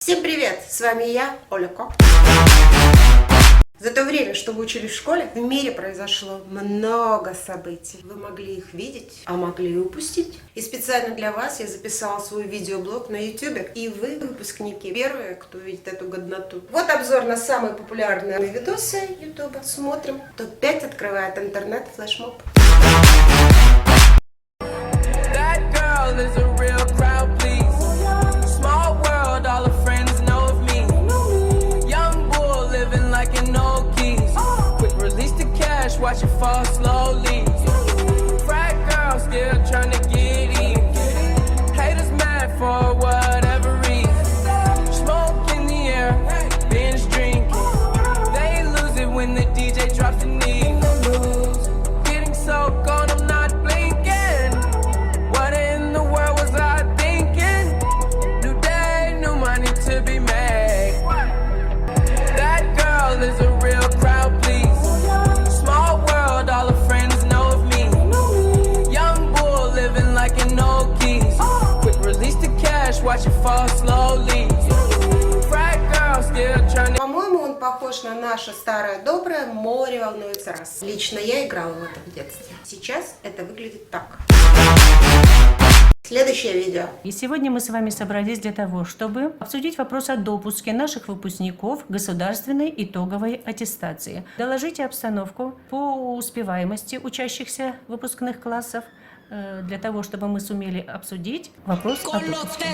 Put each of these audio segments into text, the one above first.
Всем привет! С вами я, Оля Ко. За то время, что вы учились в школе, в мире произошло много событий. Вы могли их видеть, а могли и упустить. И специально для вас я записала свой видеоблог на YouTube. И вы, выпускники, первые, кто видит эту годноту. Вот обзор на самые популярные видосы YouTube. Смотрим. Топ-5 открывает интернет флешмоб. Watch it fall slowly. Frat girl still trying to get in. Haters mad for whatever reason. Smoke in the air, binge drinking. They lose it when the DJ drops the knee. Getting so gone, I'm not blinking. What in the world was I thinking? New day, new money to be made. That girl is a real crowd, please. По-моему, он похож на наше старое доброе «Море волнуется раз». Лично я играла в это в детстве. Сейчас это выглядит так. Следующее видео. И сегодня мы с вами собрались для того, чтобы обсудить вопрос о допуске наших выпускников к государственной итоговой аттестации. Доложите обстановку по успеваемости учащихся выпускных классов, для того, чтобы мы сумели обсудить вопрос о допуске.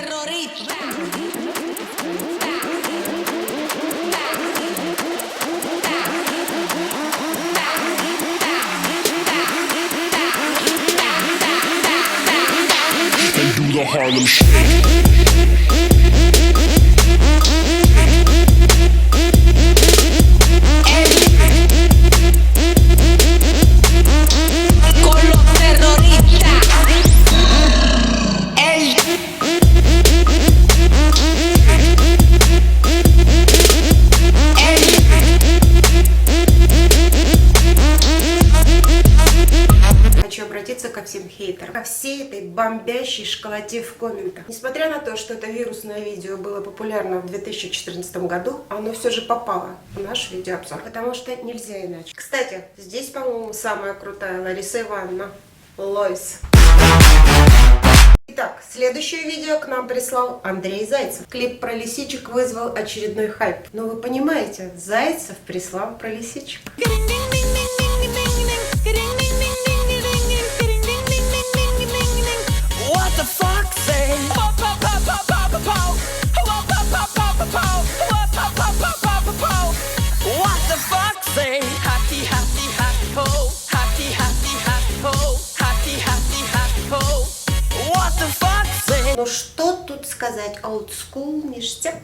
The Harlem Shake. Обратиться ко всем хейтерам, ко всей этой бомбящей школоте в комментах. Несмотря на то, что это вирусное видео было популярно в 2014 году, оно все же попало в наш видеообзор, потому что нельзя иначе. Кстати, здесь, по-моему, самая крутая Лариса Ивановна Лойс. Итак, следующее видео к нам прислал Андрей Зайцев. Клип про лисичек вызвал очередной хайп. Но вы понимаете, Зайцев прислал про лисичек. Ну что тут сказать, олдскул ништяк.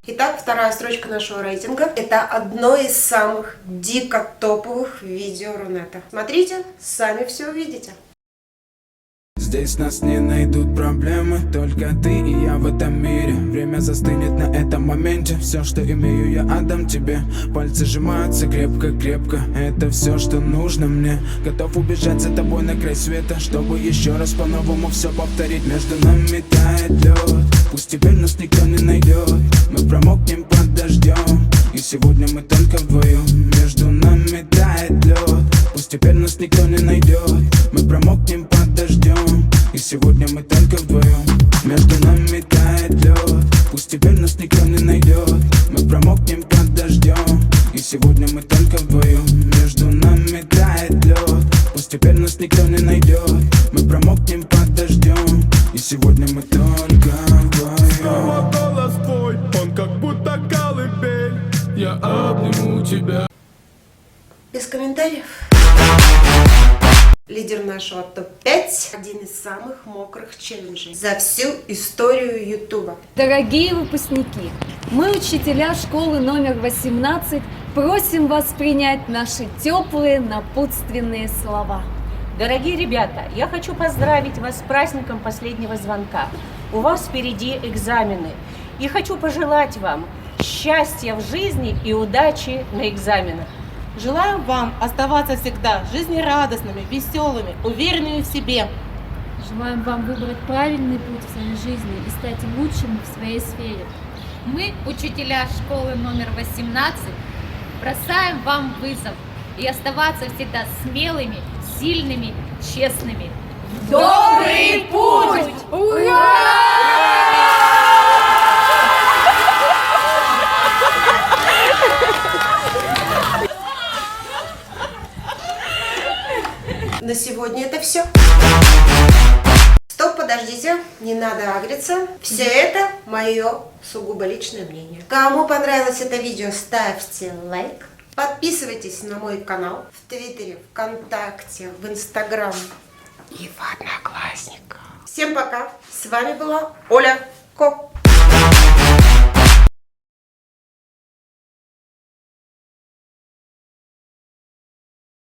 Итак, вторая строчка нашего рейтинга. Это одно из самых дико топовых видео Рунета. Смотрите, сами все увидите. Здесь нас не найдут проблемы, только ты и я в этом мире. Время застынет на этом моменте. Все, что имею, я отдам тебе. Пальцы сжимаются крепко-крепко. Это все, что нужно мне. Готов убежать за тобой на край света, чтобы еще раз по-новому все повторить. Между нами тает лед, пусть теперь нас никто не найдет. Мы промокнем под дождем, и сегодня мы только вдвоем. Между нами тает лед, пусть теперь нас никто не найдет. Мы промокнем под дождем, и сегодня мы только вдвоем. Между нами тает лед, пусть теперь нас никто не найдет. Мы промокнем под дождем, и сегодня мы только вдвоем. Между нами тает лед, пусть теперь нас никто не найдет. Мы промокнем под дождем, и сегодня мы только вдвоем. Снова голос твой, он как будто колыбель. Я обниму тебя. Без комментариев. Лидер нашего топ-5, один из самых мокрых челленджей за всю историю Ютуба. Дорогие выпускники, мы, учителя школы номер 18, просим вас принять наши теплые напутственные слова. Дорогие ребята, я хочу поздравить вас с праздником последнего звонка. У вас впереди экзамены. И хочу пожелать вам счастья в жизни и удачи на экзаменах. Желаем вам оставаться всегда жизнерадостными, веселыми, уверенными в себе. Желаем вам выбрать правильный путь в своей жизни и стать лучшим в своей сфере. Мы, учителя школы номер 18, бросаем вам вызов и оставаться всегда смелыми, сильными, честными. Добрый путь! На сегодня это все. Стоп, подождите, не надо агриться. Все это мое сугубо личное мнение. Кому понравилось это видео, ставьте лайк. Подписывайтесь на мой канал в Твиттере, ВКонтакте, в Инстаграм и в Одноклассниках. Всем пока. С вами была Оля Ко.